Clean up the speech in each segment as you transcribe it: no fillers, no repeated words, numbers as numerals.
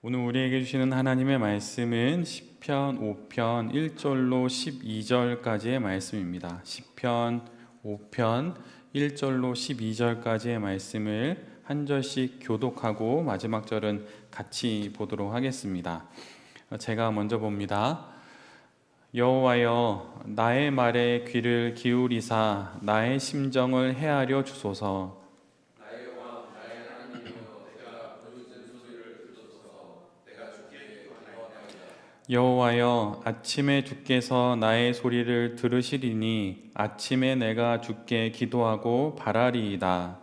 오늘 우리에게 주시는 하나님의 말씀은 시편 5편 1절로 12절까지의 말씀입니다. 시편 5편 1절로 12절까지의 말씀을 한 절씩 교독하고 마지막 절은 같이 보도록 하겠습니다. 제가 먼저 봅니다. 여호와여, 나의 말에 귀를 기울이사 나의 심정을 헤아려 주소서. 여호와여, 아침에 주께서 나의 소리를 들으시리니 아침에 내가 주께 기도하고 바라리이다.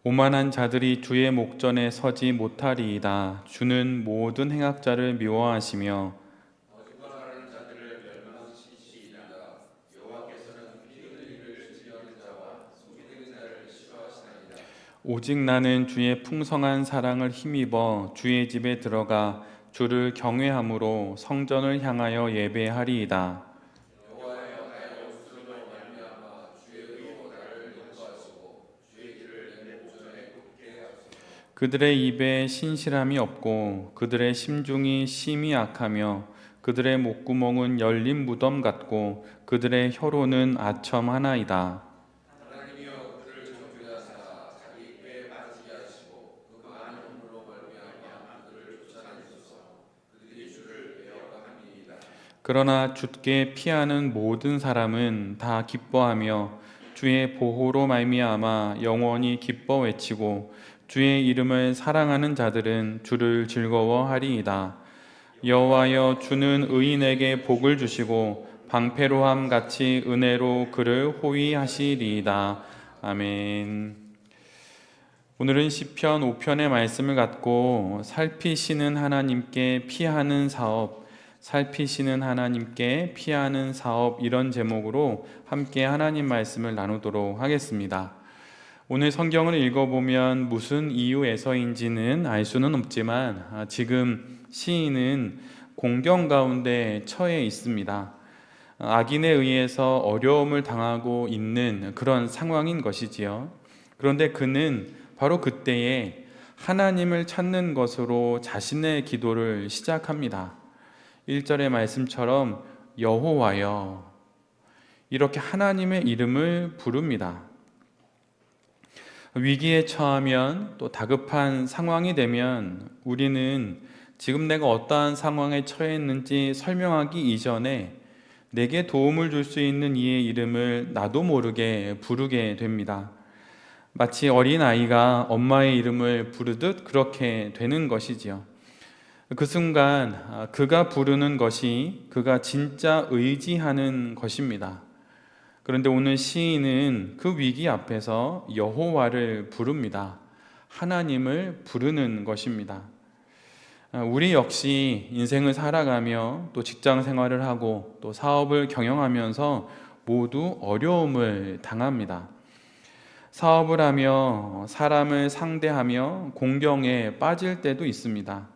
오만한 자들이 주의 목전에 서지 못하리이다. 주는 모든 행악자를 미워하시며 오직 나는 주의 풍성한 사랑을 힘입어 주의 집에 들어가 주를 경외함으로 성전을 향하여 예배하리이다. 그들의 입에 신실함이 없고 그들의 심중이 심히 악하며 그들의 목구멍은 열린 무덤 같고 그들의 혀로는 아첨 하나이다. 그러나 주께 피하는 모든 사람은 다 기뻐하며 주의 보호로 말미암아 영원히 기뻐 외치고 주의 이름을 사랑하는 자들은 주를 즐거워하리이다. 여호와여, 주는 의인에게 복을 주시고 방패로함 같이 은혜로 그를 호위하시리이다. 아멘. 오늘은 시편 5편의 말씀을 갖고 살피시는 하나님께 피하는 사업, 살피시는 하나님께 피하는 사업, 이런 제목으로 함께 하나님 말씀을 나누도록 하겠습니다. 오늘 성경을 읽어보면 무슨 이유에서인지는 알 수는 없지만 지금 시인은 공경 가운데 처해 있습니다. 악인에 의해서 어려움을 당하고 있는 그런 상황인 것이지요. 그런데 그는 바로 그때에 하나님을 찾는 것으로 자신의 기도를 시작합니다. 1절의 말씀처럼 여호와여, 이렇게 하나님의 이름을 부릅니다. 위기에 처하면, 또 다급한 상황이 되면 우리는 지금 내가 어떠한 상황에 처했는지 설명하기 이전에 내게 도움을 줄 수 있는 이의 이름을 나도 모르게 부르게 됩니다. 마치 어린아이가 엄마의 이름을 부르듯 그렇게 되는 것이지요. 그 순간 그가 부르는 것이 그가 진짜 의지하는 것입니다. 그런데 오늘 시인은 그 위기 앞에서 여호와를 부릅니다. 하나님을 부르는 것입니다. 우리 역시 인생을 살아가며 또 직장 생활을 하고 또 사업을 경영하면서 모두 어려움을 당합니다. 사업을 하며 사람을 상대하며 공경에 빠질 때도 있습니다.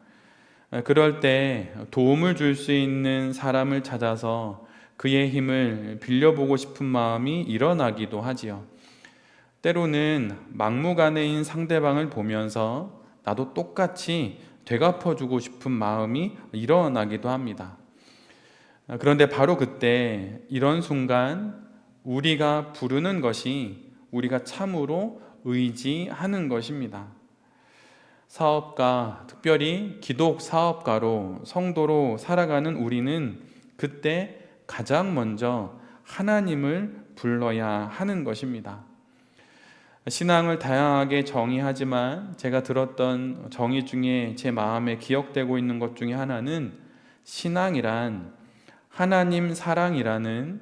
그럴 때 도움을 줄 수 있는 사람을 찾아서 그의 힘을 빌려보고 싶은 마음이 일어나기도 하지요. 때로는 막무가내인 상대방을 보면서 나도 똑같이 되갚아주고 싶은 마음이 일어나기도 합니다. 그런데 바로 그때, 이런 순간 우리가 부르는 것이 우리가 참으로 의지하는 것입니다. 사업가, 특별히 기독 사업가로, 성도로 살아가는 우리는 그때 가장 먼저 하나님을 불러야 하는 것입니다. 신앙을 다양하게 정의하지만 제가 들었던 정의 중에 제 마음에 기억되고 있는 것 중에 하나는, 신앙이란 하나님 사랑이라는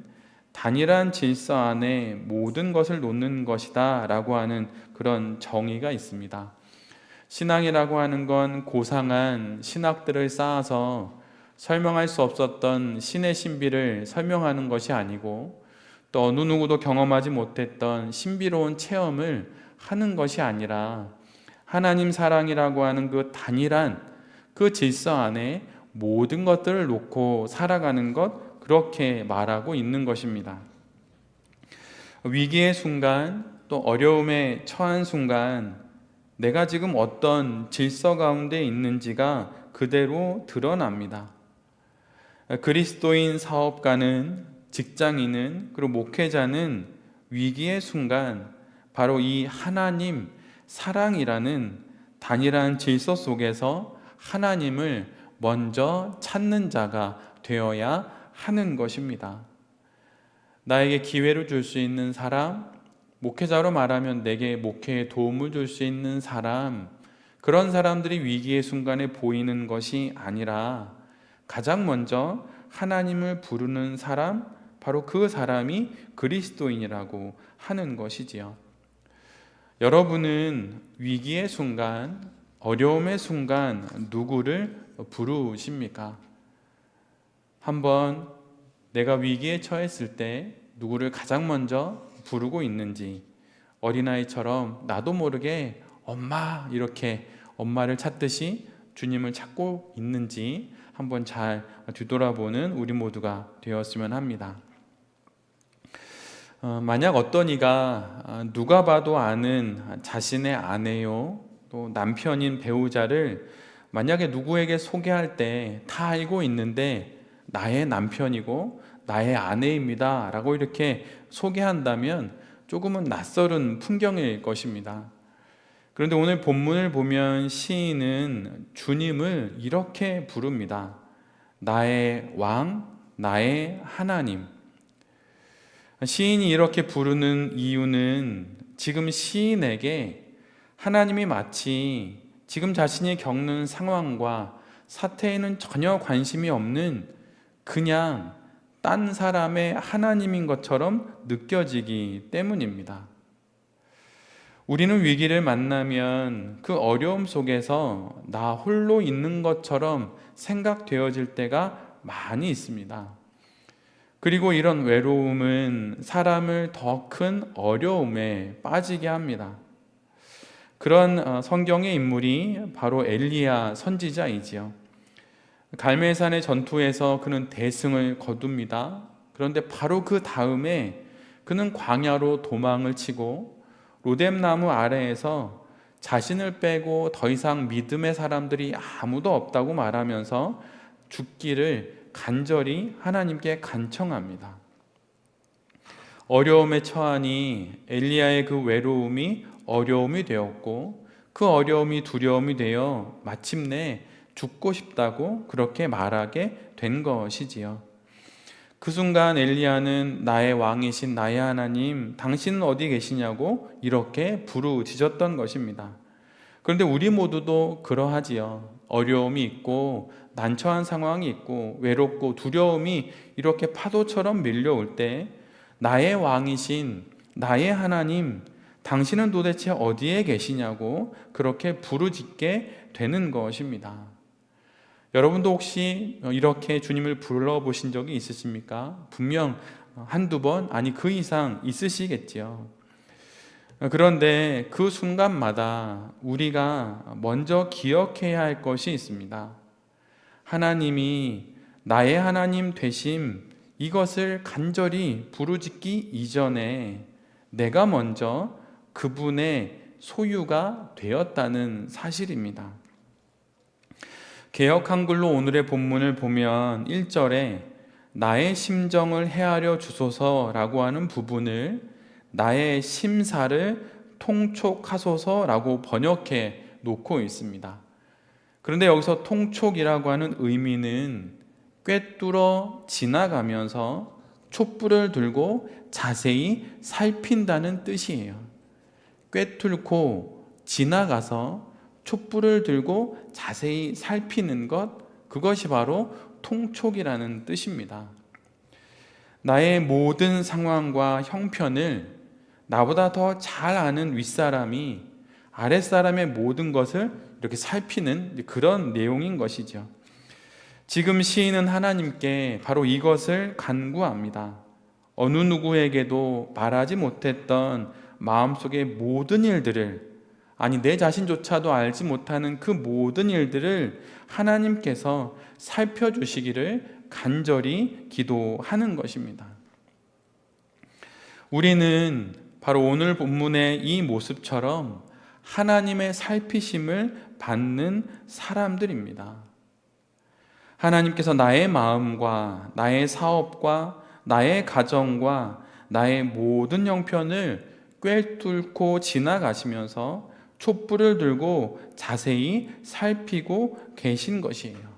단일한 질서 안에 모든 것을 놓는 것이다 라고 하는 그런 정의가 있습니다. 신앙이라고 하는 건 고상한 신학들을 쌓아서 설명할 수 없었던 신의 신비를 설명하는 것이 아니고, 또 어느 누구도 경험하지 못했던 신비로운 체험을 하는 것이 아니라 하나님 사랑이라고 하는 그 단일한 그 질서 안에 모든 것들을 놓고 살아가는 것, 그렇게 말하고 있는 것입니다. 위기의 순간, 또 어려움에 처한 순간 내가 지금 어떤 질서 가운데 있는지가 그대로 드러납니다. 그리스도인 사업가는, 직장인은, 그리고 목회자는 위기의 순간 바로 이 하나님 사랑이라는 단일한 질서 속에서 하나님을 먼저 찾는 자가 되어야 하는 것입니다. 나에게 기회를 줄 수 있는 사람, 목회자로 말하면 내게 목회에 도움을 줄 수 있는 사람, 그런 사람들이 위기의 순간에 보이는 것이 아니라 가장 먼저 하나님을 부르는 사람, 바로 그 사람이 그리스도인이라고 하는 것이지요. 여러분은 위기의 순간, 어려움의 순간 누구를 부르십니까? 한번 내가 위기에 처했을 때 누구를 가장 먼저 부르고 있는지, 어린아이처럼 나도 모르게 엄마 이렇게 엄마를 찾듯이 주님을 찾고 있는지 한번 잘 뒤돌아보는 우리 모두가 되었으면 합니다. 만약 어떤 이가 누가 봐도 아는 자신의 아내요 또 남편인 배우자를 만약에 누구에게 소개할 때 다 알고 있는데 나의 남편이고 나의 아내입니다 라고 이렇게 소개한다면 조금은 낯설은 풍경일 것입니다. 그런데 오늘 본문을 보면 시인은 주님을 이렇게 부릅니다. 나의 왕, 나의 하나님. 시인이 이렇게 부르는 이유는 지금 시인에게 하나님이 마치 지금 자신이 겪는 상황과 사태에는 전혀 관심이 없는 그냥 딴 사람의 하나님인 것처럼 느껴지기 때문입니다. 우리는 위기를 만나면 그 어려움 속에서 나 홀로 있는 것처럼 생각되어질 때가 많이 있습니다. 그리고 이런 외로움은 사람을 더 큰 어려움에 빠지게 합니다. 그런 성경의 인물이 바로 엘리야 선지자이지요. 갈멜산의 전투에서 그는 대승을 거둡니다. 그런데 바로 그 다음에 그는 광야로 도망을 치고 로뎀나무 아래에서 자신을 빼고 더 이상 믿음의 사람들이 아무도 없다고 말하면서 죽기를 간절히 하나님께 간청합니다. 어려움에 처하니 엘리야의 그 외로움이 어려움이 되었고 그 어려움이 두려움이 되어 마침내 죽고 싶다고 그렇게 말하게 된 것이지요. 그 순간 엘리야는 나의 왕이신 나의 하나님, 당신은 어디 계시냐고 이렇게 부르짖었던 것입니다. 그런데 우리 모두도 그러하지요. 어려움이 있고 난처한 상황이 있고 외롭고 두려움이 이렇게 파도처럼 밀려올 때 나의 왕이신 나의 하나님, 당신은 도대체 어디에 계시냐고 그렇게 부르짖게 되는 것입니다. 여러분도 혹시 이렇게 주님을 불러보신 적이 있으십니까? 분명 한두 번, 아니 그 이상 있으시겠지요. 그런데 그 순간마다 우리가 먼저 기억해야 할 것이 있습니다. 하나님이 나의 하나님 되심, 이것을 간절히 부르짖기 이전에 내가 먼저 그분의 소유가 되었다는 사실입니다. 개역 한글로 오늘의 본문을 보면 1절에 나의 심정을 헤아려 주소서라고 하는 부분을 나의 심사를 통촉하소서라고 번역해 놓고 있습니다. 그런데 여기서 통촉이라고 하는 의미는 꿰뚫어 지나가면서 촛불을 들고 자세히 살핀다는 뜻이에요. 꿰뚫고 지나가서 촛불을 들고 자세히 살피는 것, 그것이 바로 통촉이라는 뜻입니다. 나의 모든 상황과 형편을 나보다 더 잘 아는 윗사람이 아랫사람의 모든 것을 이렇게 살피는 그런 내용인 것이죠. 지금 시인은 하나님께 바로 이것을 간구합니다. 어느 누구에게도 말하지 못했던 마음속의 모든 일들을, 아니 내 자신조차도 알지 못하는 그 모든 일들을 하나님께서 살펴주시기를 간절히 기도하는 것입니다. 우리는 바로 오늘 본문의 이 모습처럼 하나님의 살피심을 받는 사람들입니다. 하나님께서 나의 마음과 나의 사업과 나의 가정과 나의 모든 형편을 꿰뚫고 지나가시면서 촛불을 들고 자세히 살피고 계신 것이에요.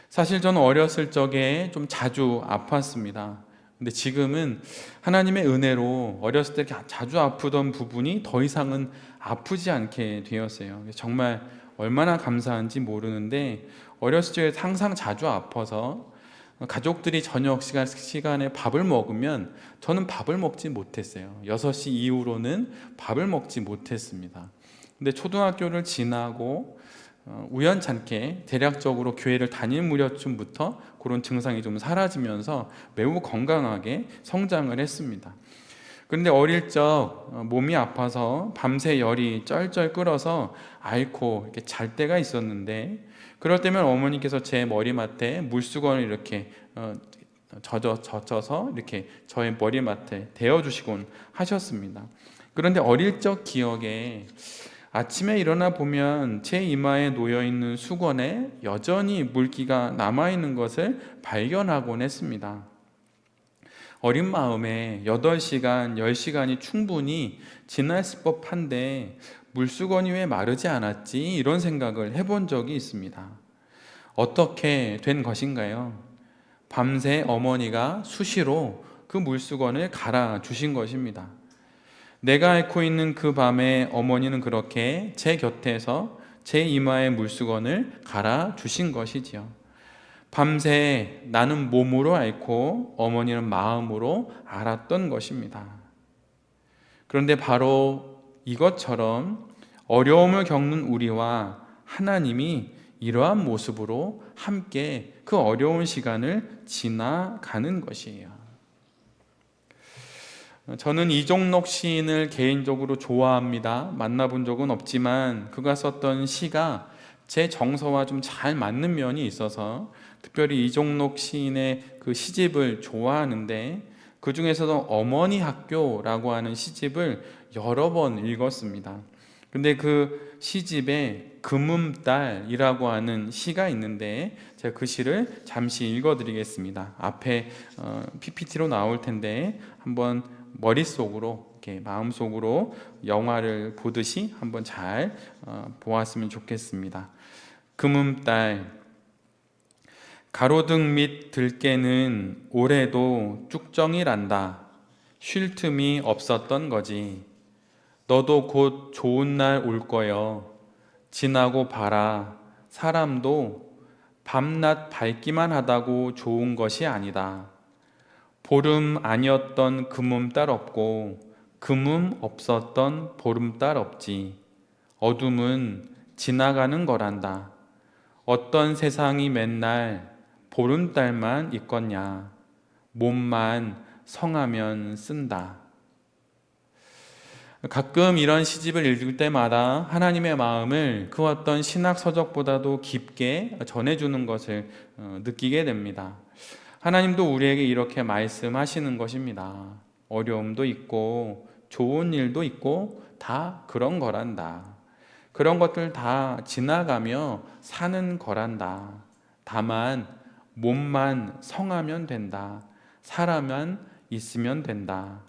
사실 저는 어렸을 적에 좀 자주 아팠습니다. 근데 지금은 하나님의 은혜로 어렸을 때 자주 아프던 부분이 더 이상은 아프지 않게 되었어요. 정말 얼마나 감사한지 모르는데 어렸을 적에 항상 자주 아파서 가족들이 저녁 시간에 밥을 먹으면 저는 밥을 먹지 못했어요. 6시 이후로는 밥을 먹지 못했습니다. 근데 초등학교를 지나고 우연찮게 대략적으로 교회를 다닐 무렵쯤부터 그런 증상이 좀 사라지면서 매우 건강하게 성장을 했습니다. 그런데 어릴 적 몸이 아파서 밤새 열이 쩔쩔 끓어서 앓고 이렇게 잘 때가 있었는데, 그럴 때면 어머니께서 제 머리맡에 물수건을 이렇게 젖어서 이렇게 저의 머리맡에 대어주시곤 하셨습니다. 그런데 어릴 적 기억에 아침에 일어나 보면 제 이마에 놓여있는 수건에 여전히 물기가 남아있는 것을 발견하곤 했습니다. 어린 마음에 8시간, 10시간이 충분히 지났을 법한데 물수건이 왜 마르지 않았지? 이런 생각을 해본 적이 있습니다. 어떻게 된 것인가요? 밤새 어머니가 수시로 그 물수건을 갈아 주신 것입니다. 내가 앓고 있는 그 밤에 어머니는 그렇게 제 곁에서 제 이마에 물수건을 갈아 주신 것이지요. 밤새 나는 몸으로 앓고 어머니는 마음으로 알았던 것입니다. 그런데 바로 이것처럼 어려움을 겪는 우리와 하나님이 이러한 모습으로 함께 그 어려운 시간을 지나가는 것이에요. 저는 이종록 시인을 개인적으로 좋아합니다. 만나본 적은 없지만 그가 썼던 시가 제 정서와 좀 잘 맞는 면이 있어서 특별히 이종록 시인의 그 시집을 좋아하는데, 그 중에서도 어머니 학교라고 하는 시집을 여러 번 읽었습니다. 근데 그 시집에 금음달이라고 하는 시가 있는데 제가 그 시를 잠시 읽어드리겠습니다. 앞에 PPT로 나올 텐데 한번 머릿속으로 이렇게 마음속으로 영화를 보듯이 한번 잘 보았으면 좋겠습니다. 금음달. 가로등 밑 들깨는 올해도 쭉정이란다. 쉴 틈이 없었던 거지. 너도 곧 좋은 날 올 거여. 지나고 봐라. 사람도 밤낮 밝기만 하다고 좋은 것이 아니다. 보름 아니었던 금음달 없고 금음 없었던 보름달 없지. 어둠은 지나가는 거란다. 어떤 세상이 맨날 보름달만 있겠냐. 몸만 성하면 쓴다. 가끔 이런 시집을 읽을 때마다 하나님의 마음을 그 어떤 신학 서적보다도 깊게 전해주는 것을 느끼게 됩니다. 하나님도 우리에게 이렇게 말씀하시는 것입니다. 어려움도 있고 좋은 일도 있고 다 그런 거란다. 그런 것들 다 지나가며 사는 거란다. 다만 몸만 성하면 된다. 살아만 있으면 된다.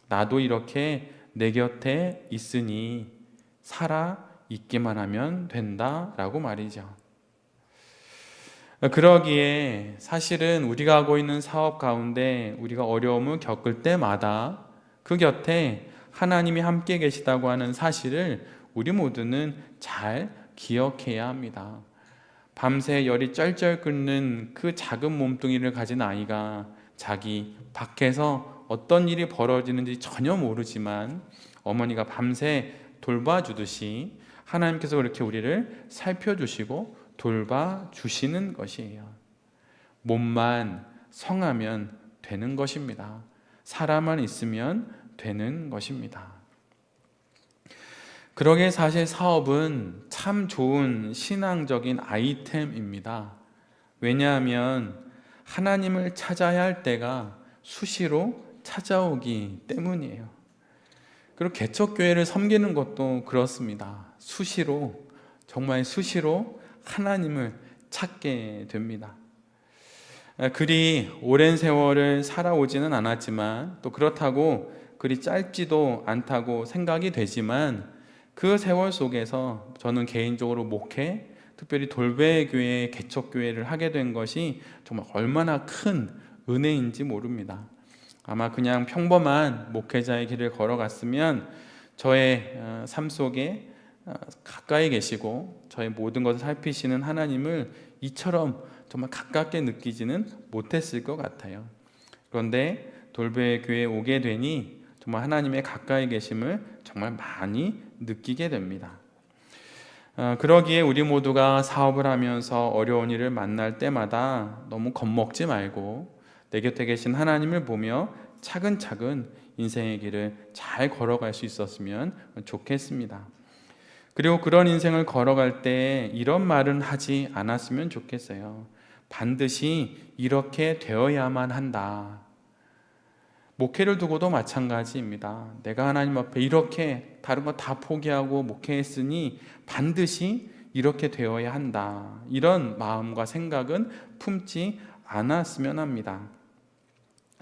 나도 이렇게 내 곁에 있으니 살아 있기만 하면 된다 라고 말이죠. 그러기에 사실은 우리가 하고 있는 사업 가운데 우리가 어려움을 겪을 때마다 그 곁에 하나님이 함께 계시다고 하는 사실을 우리 모두는 잘 기억해야 합니다. 밤새 열이 쩔쩔 끓는 그 작은 몸뚱이를 가진 아이가 자기 밖에서 어떤 일이 벌어지는지 전혀 모르지만 어머니가 밤새 돌봐주듯이 하나님께서 그렇게 우리를 살펴주시고 돌봐주시는 것이에요. 몸만 성하면 되는 것입니다. 사람만 있으면 되는 것입니다. 그러기에 사실 사업은 참 좋은 신앙적인 아이템입니다. 왜냐하면 하나님을 찾아야 할 때가 수시로 찾아오기 때문이에요. 그리고 개척교회를 섬기는 것도 그렇습니다. 수시로, 정말 수시로 하나님을 찾게 됩니다. 그리 오랜 세월을 살아오지는 않았지만, 또 그렇다고 그리 짧지도 않다고 생각이 되지만, 그 세월 속에서 저는 개인적으로 목회, 특별히 돌배교회 개척교회를 하게 된 것이 정말 얼마나 큰 은혜인지 모릅니다. 아마 그냥 평범한 목회자의 길을 걸어갔으면 저의 삶 속에 가까이 계시고 저의 모든 것을 살피시는 하나님을 이처럼 정말 가깝게 느끼지는 못했을 것 같아요. 그런데 돌배교회에 오게 되니 정말 하나님의 가까이 계심을 정말 많이 느끼게 됩니다. 그러기에 우리 모두가 사업을 하면서 어려운 일을 만날 때마다 너무 겁먹지 말고 내 곁에 계신 하나님을 보며 차근차근 인생의 길을 잘 걸어갈 수 있었으면 좋겠습니다. 그리고 그런 인생을 걸어갈 때 이런 말은 하지 않았으면 좋겠어요. 반드시 이렇게 되어야만 한다. 목회를 두고도 마찬가지입니다. 내가 하나님 앞에 이렇게 다른 거 다 포기하고 목회했으니 반드시 이렇게 되어야 한다. 이런 마음과 생각은 품지 않았으면 합니다.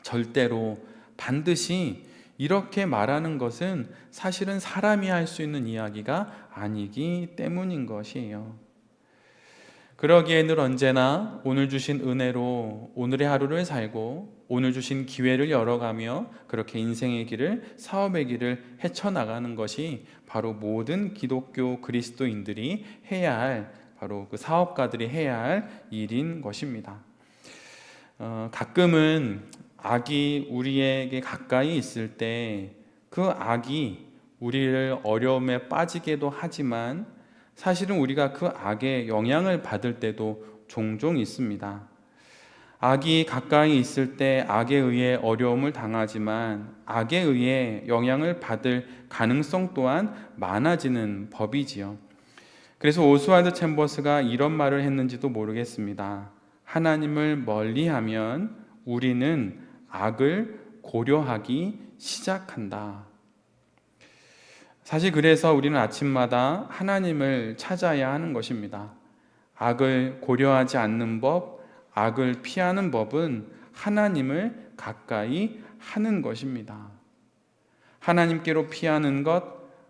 절대로 반드시 이렇게 말하는 것은 사실은 사람이 할 수 있는 이야기가 아니기 때문인 것이에요. 그러기에 늘 언제나 오늘 주신 은혜로 오늘의 하루를 살고 오늘 주신 기회를 열어가며 그렇게 인생의 길을, 사업의 길을 헤쳐나가는 것이 바로 모든 기독교 그리스도인들이 해야 할, 바로 그 사업가들이 해야 할 일인 것입니다. 가끔은 악이 우리에게 가까이 있을 때 그 악이 우리를 어려움에 빠지게도 하지만 사실은 우리가 그 악의 영향을 받을 때도 종종 있습니다. 악이 가까이 있을 때 악에 의해 어려움을 당하지만 악에 의해 영향을 받을 가능성 또한 많아지는 법이지요. 그래서 오스왈드 챔버스가 이런 말을 했는지도 모르겠습니다. 하나님을 멀리하면 우리는 악을 고려하기 시작한다. 사실 그래서 우리는 아침마다 하나님을 찾아야 하는 것입니다. 악을 고려하지 않는 법, 악을 피하는 법은 하나님을 가까이 하는 것입니다. 하나님께로 피하는 것,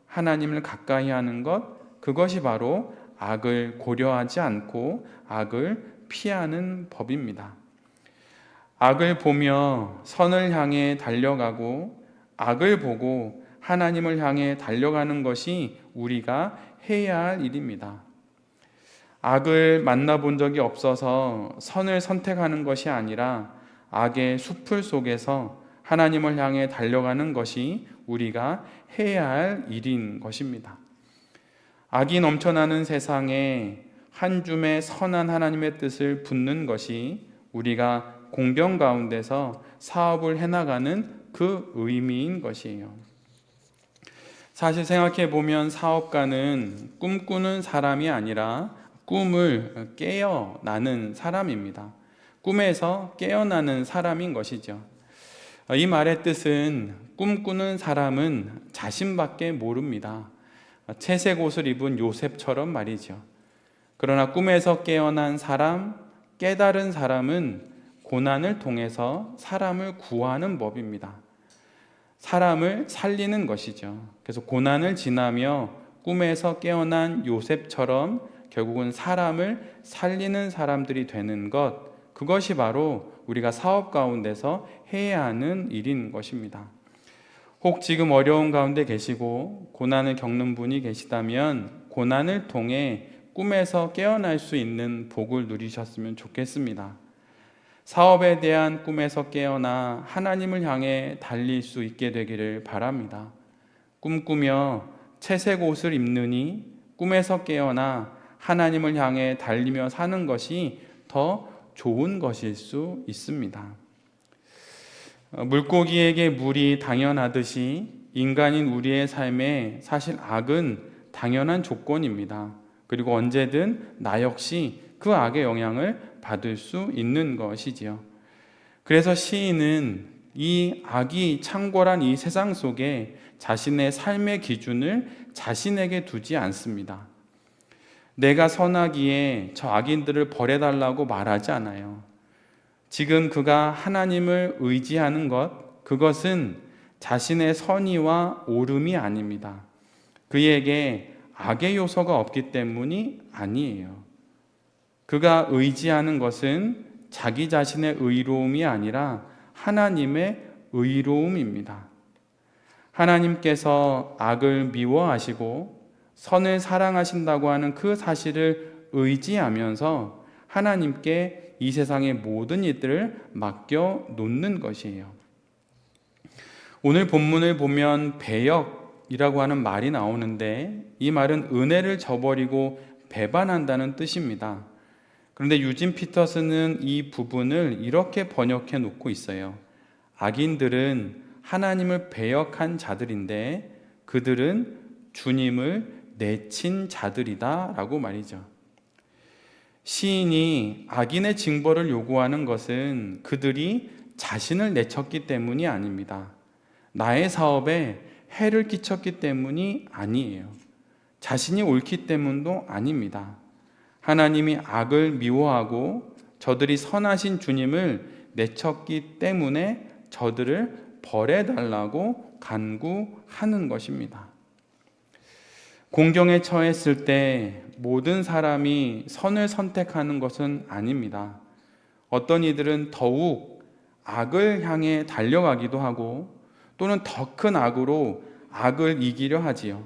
하나님을 가까이 하는 것, 그것이 바로 악을 고려하지 않고 악을 피하는 법입니다. 악을 보며 선을 향해 달려가고 악을 보고 하나님을 향해 달려가는 것이 우리가 해야 할 일입니다. 악을 만나본 적이 없어서 선을 선택하는 것이 아니라 악의 숲을 속에서 하나님을 향해 달려가는 것이 우리가 해야 할 일인 것입니다. 악이 넘쳐나는 세상에 한 줌의 선한 하나님의 뜻을 붙는 것이 우리가 공경 가운데서 사업을 해나가는 그 의미인 것이에요. 사실 생각해 보면 사업가는 꿈꾸는 사람이 아니라 꿈을 깨어나는 사람입니다. 꿈에서 깨어나는 사람인 것이죠. 이 말의 뜻은 꿈꾸는 사람은 자신밖에 모릅니다. 채색 옷을 입은 요셉처럼 말이죠. 그러나 꿈에서 깨어난 사람, 깨달은 사람은 고난을 통해서 사람을 구하는 법입니다. 사람을 살리는 것이죠. 그래서 고난을 지나며 꿈에서 깨어난 요셉처럼 결국은 사람을 살리는 사람들이 되는 것, 그것이 바로 우리가 사업 가운데서 해야 하는 일인 것입니다. 혹 지금 어려운 가운데 계시고 고난을 겪는 분이 계시다면 고난을 통해 꿈에서 깨어날 수 있는 복을 누리셨으면 좋겠습니다. 사업에 대한 꿈에서 깨어나 하나님을 향해 달릴 수 있게 되기를 바랍니다. 꿈꾸며 채색 옷을 입느니 꿈에서 깨어나 하나님을 향해 달리며 사는 것이 더 좋은 것일 수 있습니다. 물고기에게 물이 당연하듯이 인간인 우리의 삶에 사실 악은 당연한 조건입니다. 그리고 언제든 나 역시 그 악의 영향을 받을 수 있는 것이지요. 그래서 시인은 이 악이 창궐한 이 세상 속에 자신의 삶의 기준을 자신에게 두지 않습니다. 내가 선하기에 저 악인들을 벌해달라고 말하지 않아요. 지금 그가 하나님을 의지하는 것, 그것은 자신의 선의와 옳음이 아닙니다. 그에게 악의 요소가 없기 때문이 아니에요. 그가 의지하는 것은 자기 자신의 의로움이 아니라 하나님의 의로움입니다. 하나님께서 악을 미워하시고 선을 사랑하신다고 하는 그 사실을 의지하면서 하나님께 이 세상의 모든 일들을 맡겨 놓는 것이에요. 오늘 본문을 보면 배역이라고 하는 말이 나오는데 이 말은 은혜를 저버리고 배반한다는 뜻입니다. 그런데 유진 피터스는 이 부분을 이렇게 번역해 놓고 있어요. 악인들은 하나님을 배역한 자들인데 그들은 주님을 내친 자들이다 라고 말이죠. 시인이 악인의 징벌을 요구하는 것은 그들이 자신을 내쳤기 때문이 아닙니다. 나의 사업에 해를 끼쳤기 때문이 아니에요. 자신이 옳기 때문도 아닙니다. 하나님이 악을 미워하고 저들이 선하신 주님을 내쳤기 때문에 저들을 벌해달라고 간구하는 것입니다. 공경에 처했을 때 모든 사람이 선을 선택하는 것은 아닙니다. 어떤 이들은 더욱 악을 향해 달려가기도 하고 또는 더 큰 악으로 악을 이기려 하지요.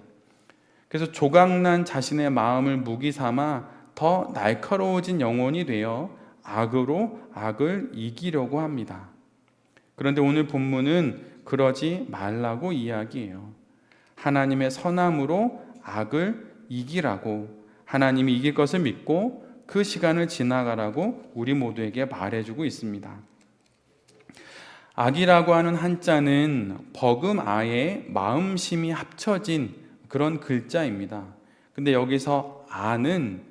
그래서 조각난 자신의 마음을 무기 삼아 더 날카로워진 영혼이 되어 악으로 악을 이기려고 합니다. 그런데 오늘 본문은 그러지 말라고 이야기해요. 하나님의 선함으로 악을 이기라고, 하나님이 이길 것을 믿고 그 시간을 지나가라고 우리 모두에게 말해주고 있습니다. 악이라고 하는 한자는 버금아의 마음심이 합쳐진 그런 글자입니다. 근데 여기서 아는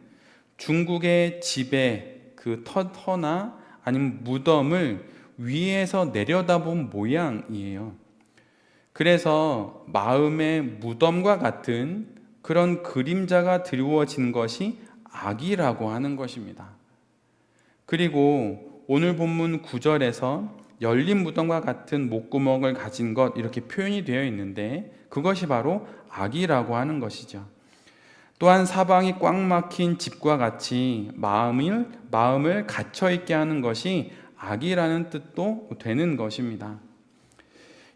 중국의 집의 그 터나 아니면 무덤을 위에서 내려다본 모양이에요. 그래서 마음의 무덤과 같은 그런 그림자가 드리워진 것이 악이라고 하는 것입니다. 그리고 오늘 본문 9절에서 열린 무덤과 같은 목구멍을 가진 것 이렇게 표현이 되어 있는데 그것이 바로 악이라고 하는 것이죠. 또한 사방이 꽉 막힌 집과 같이 마음을 갇혀있게 하는 것이 악이라는 뜻도 되는 것입니다.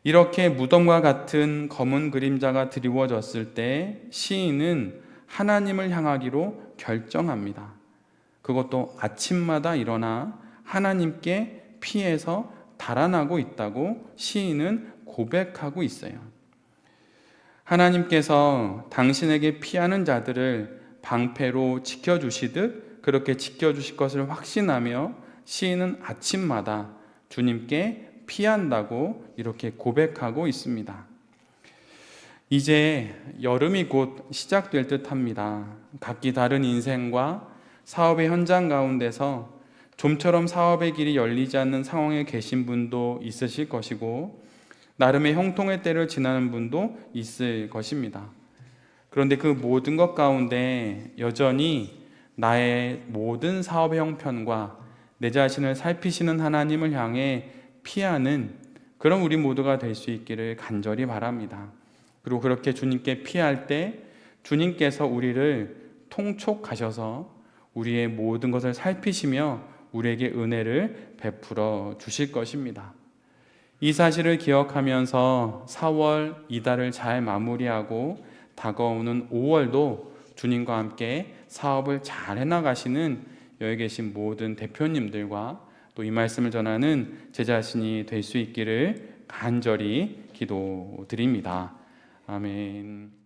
이렇게 무덤과 같은 검은 그림자가 드리워졌을 때 시인은 하나님을 향하기로 결정합니다. 그것도 아침마다 일어나 하나님께 피해서 달아나고 있다고 시인은 고백하고 있어요. 하나님께서 당신에게 피하는 자들을 방패로 지켜주시듯 그렇게 지켜주실 것을 확신하며 시인은 아침마다 주님께 피한다고 이렇게 고백하고 있습니다. 이제 여름이 곧 시작될 듯 합니다. 각기 다른 인생과 사업의 현장 가운데서 좀처럼 사업의 길이 열리지 않는 상황에 계신 분도 있으실 것이고 나름의 형통의 때를 지나는 분도 있을 것입니다. 그런데 그 모든 것 가운데 여전히 나의 모든 사업의 형편과 내 자신을 살피시는 하나님을 향해 피하는 그런 우리 모두가 될 수 있기를 간절히 바랍니다. 그리고 그렇게 주님께 피할 때 주님께서 우리를 통촉하셔서 우리의 모든 것을 살피시며 우리에게 은혜를 베풀어 주실 것입니다. 이 사실을 기억하면서 4월 이달을 잘 마무리하고 다가오는 5월도 주님과 함께 사업을 잘 해나가시는 여기 계신 모든 대표님들과 또 이 말씀을 전하는 제 자신이 될 수 있기를 간절히 기도드립니다. 아멘.